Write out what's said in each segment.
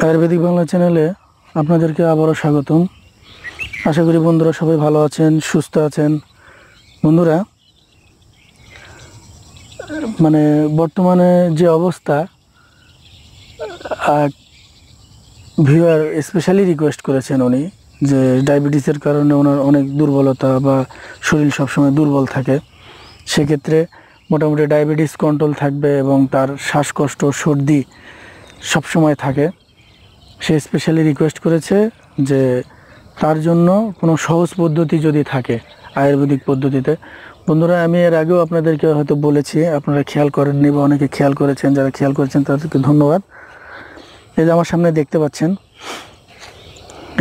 আয়ুর্বেদিক বাংলা চ্যানেলে আপনাদেরকে আবারও স্বাগতম। আশা করি বন্ধুরা সবাই ভালো আছেন, সুস্থ আছেন। বন্ধুরা, বর্তমানে যে অবস্থা, ভিউয়ার স্পেশালি রিকোয়েস্ট করেছেন উনি যে ডায়াবেটিসের কারণে ওনার অনেক দুর্বলতা বা শরীর সবসময় দুর্বল থাকে। সেক্ষেত্রে মোটামুটি ডায়াবেটিস কন্ট্রোল থাকবে এবং তার শ্বাসকষ্ট, সর্দি সবসময় থাকে। সে স্পেশালি রিকোয়েস্ট করেছে যে তার জন্য কোনো সহজ পদ্ধতি যদি থাকে আয়ুর্বেদিক পদ্ধতিতে। বন্ধুরা, আমি এর আগেও আপনাদেরকে হয়তো বলেছি, আপনারা খেয়াল করেননি বা অনেকে খেয়াল করেছেন। যারা খেয়াল করেছেন তাদেরকে ধন্যবাদ। এই যে আমার সামনে দেখতে পাচ্ছেন,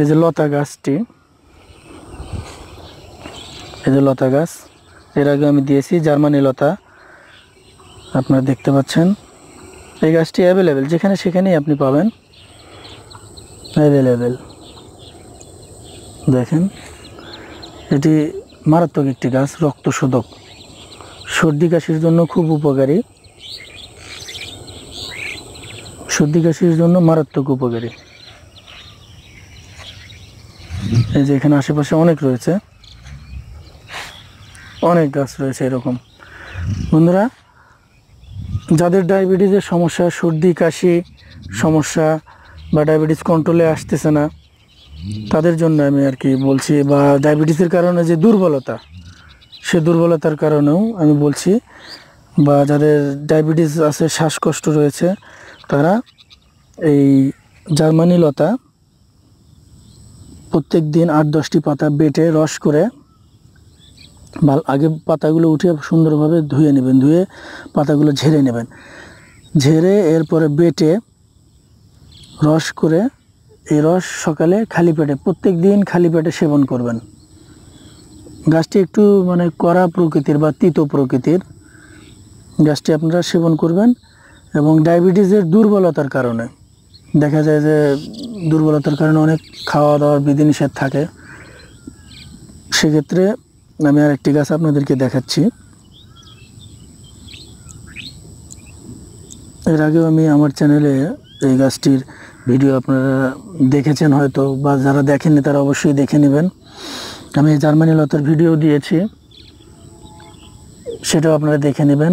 এই যে লতা গাছটি, এই যে লতা গাছ, এর আগে আমি দিয়েছি জার্মানি লতা। আপনারা দেখতে পাচ্ছেন এই গাছটি অ্যাভেলেবেল, যেখানে সেখানেই আপনি পাবেন, অ্যাভেলেবেল। দেখেন, এটি মারাত্মক একটি গাছ, রক্তশোধক, সর্দি কাশির জন্য খুব উপকারী, সর্দি কাশির জন্য মারাত্মক উপকারী। এই যে এখানে আশেপাশে অনেক রয়েছে, অনেক গাছ রয়েছে এরকম। বন্ধুরা, যাদের ডায়াবেটিসের সমস্যা, সর্দি কাশি সমস্যা বা ডায়াবেটিস কন্ট্রোলে আসতেছে না, তাদের জন্য আমি আর কি বলছি, বা ডায়াবেটিসের কারণে যে দুর্বলতা, সে দুর্বলতার কারণেও আমি বলছি, বা যাদের ডায়াবেটিস আছে, শ্বাসকষ্ট রয়েছে, তারা এই জার্মানি লতা প্রত্যেক দিন 8-10টি পাতা বেটে রস করে, আগে পাতাগুলো উঠে সুন্দরভাবে ধুয়ে নেবেন, ধুয়ে পাতাগুলো ঝেড়ে নেবেন, ঝেড়ে এরপরে বেটে রস করে, এই রস সকালে খালি পেটে, প্রত্যেক দিন খালি পেটে সেবন করবেন। গাছটি একটু কড়া প্রকৃতির বা তিতো প্রকৃতির, গাছটি আপনারা সেবন করবেন। এবং ডায়াবেটিসের দুর্বলতার কারণে দেখা যায় যে দুর্বলতার কারণে অনেক খাওয়া দাওয়ার বিধিনিষেধ থাকে। সেক্ষেত্রে আমি আর একটি গাছ আপনাদেরকে দেখাচ্ছি। এর আগেও আমি আমার চ্যানেলে এই গাছটির ভিডিও আপনারা দেখেছেন হয়তো, বা যারা দেখেননি তারা অবশ্যই দেখে নেবেন। আমি জার্মানি লতার ভিডিও দিয়েছি, সেটাও আপনারা দেখে নেবেন।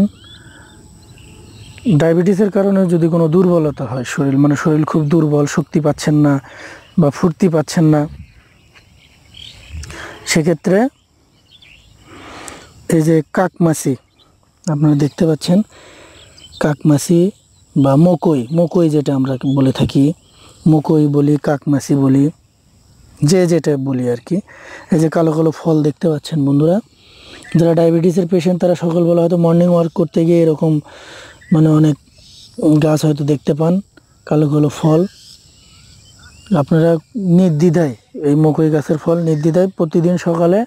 ডায়াবেটিসের কারণে যদি কোনো দুর্বলতা হয়, শরীর খুব দুর্বল, শক্তি পাচ্ছেন না বা ফুর্তি পাচ্ছেন না, সেক্ষেত্রে এই যে কাকমাছি আপনারা দেখতে পাচ্ছেন, কাকমাছি বা মকই যেটা আমরা বলে থাকি, মকই বলি, কাকমাছি বলি, যেটা বলি আর কি। এই যে কালো কালো ফল দেখতে পাচ্ছেন বন্ধুরা, যারা ডায়াবেটিসের পেশেন্ট তারা সকালবেলা হয়তো মর্নিং ওয়াক করতে গিয়ে এরকম অনেক গাছ হয়তো দেখতে পান, কালো কালো ফল। আপনারা নির্দ্বিধায় এই মকই গাছের ফল নির্দ্বিধায় প্রতিদিন সকালে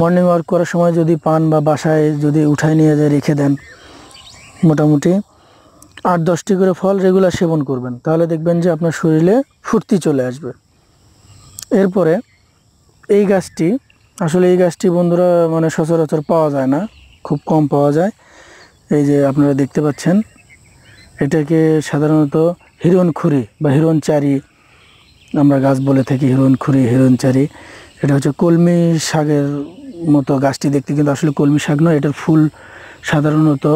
মর্নিং ওয়াক করার সময় যদি পান, বা বাসায় যদি উঠায় নিয়ে যায় রেখে দেন, মোটামুটি 8-10টি করে ফল রেগুলার সেবন করবেন, তাহলে দেখবেন যে আপনার শরীরে ফুর্তি চলে আসবে। এরপরে এই গাছটি বন্ধুরা সচরাচর পাওয়া যায় না, খুব কম পাওয়া যায়। এই যে আপনারা দেখতে পাচ্ছেন, এটাকে সাধারণত হিরণখুরি বা হিরণচারি আমরা গাছ বলে থাকি, হিরণচারি। এটা হচ্ছে কলমি শাকের মতো গাছটি দেখতে, কিন্তু আসলে কলমি শাক নয়। এটার ফুল সাধারণত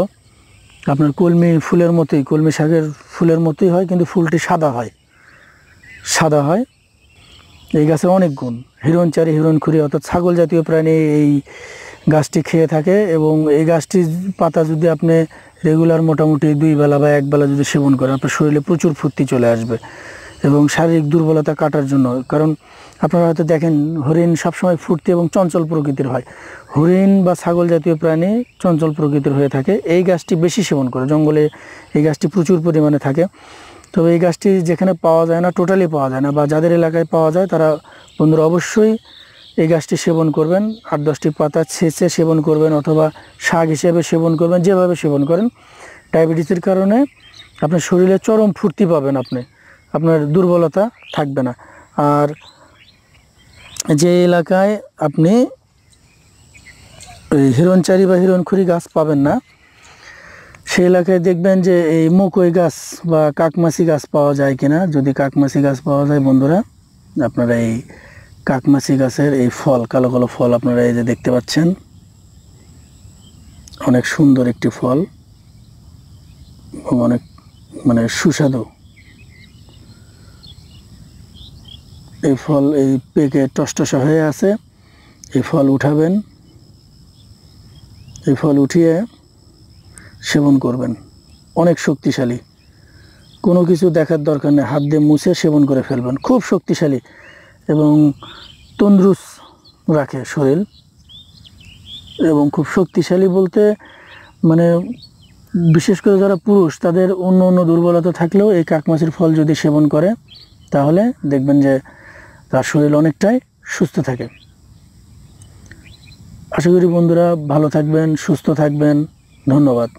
আপনার কলমি ফুলের মতোই, কলমি শাকের ফুলের মতোই হয়, কিন্তু ফুলটি সাদা হয়। এই গাছের অনেক গুণ। হিরণচারি, হিরণখুরি অর্থাৎ ছাগল জাতীয় প্রাণী এই গাছটি খেয়ে থাকে। এবং এই গাছটির পাতা যদি আপনি রেগুলার মোটামুটি 2 বেলা বা 1 বেলা যদি সেবন করেন, আপনার শরীরে প্রচুর ফুর্তি চলে আসবে এবং শারীরিক দুর্বলতা কাটার জন্য। কারণ আপনারা হয়তো দেখেন, হরিণ সবসময় ফুর্তি এবং চঞ্চল প্রকৃতির হয়। হরিণ বা ছাগল জাতীয় প্রাণী চঞ্চল প্রকৃতির হয়ে থাকে। এই গাছটি বেশি সেবন করে, জঙ্গলে এই গাছটি প্রচুর পরিমাণে থাকে। তবে এই গাছটি যেখানে পাওয়া যায় না, টোটালি পাওয়া যায় না, বা যাদের এলাকায় পাওয়া যায়, তারা বন্ধুরা অবশ্যই এই গাছটি সেবন করবেন। 8-10টি পাতা ছেঁচে সেবন করবেন, অথবা শাক হিসেবে সেবন করবেন, যেভাবে সেবন করেন। ডায়াবেটিসের কারণে আপনার শরীরে চরম ফুর্তি পাবেন, আপনার দুর্বলতা থাকবে না। আর যে এলাকায় আপনি হিরণচারি বা হিরণখুরি গাছ পাবেন না, সেই এলাকায় দেখবেন যে এই মকই গাছ বা কাকমাছি গাছ পাওয়া যায় কিনা। যদি কাকমাছি গাছ পাওয়া যায় বন্ধুরা, আপনারা এই কাকমাছি গাছের এই ফল, কালো কালো ফল আপনারা এই যে দেখতে পাচ্ছেন, অনেক সুন্দর একটি ফল এবং অনেক মানে সুস্বাদু। এই ফল এই পেকে টসটসা হয়ে আছে। এই ফল উঠাবেন, এই ফল উঠিয়ে সেবন করবেন। অনেক শক্তিশালী, কোনো কিছু দেখার দরকার নেই, হাত দিয়ে মুছে সেবন করে ফেলবেন। খুব শক্তিশালী এবং তন্দুরুস্ত রাখে শরীর, এবং খুব শক্তিশালী বলতে মানে বিশেষ করে যারা পুরুষ, তাদের অন্য অন্য দুর্বলতা থাকলেও এই কাকমাছির ফল যদি সেবন করে তাহলে দেখবেন যে তার শরীর অনেকটাই সুস্থ থাকে। আশা করি বন্ধুরা ভালো থাকবেন, সুস্থ থাকবেন। ধন্যবাদ।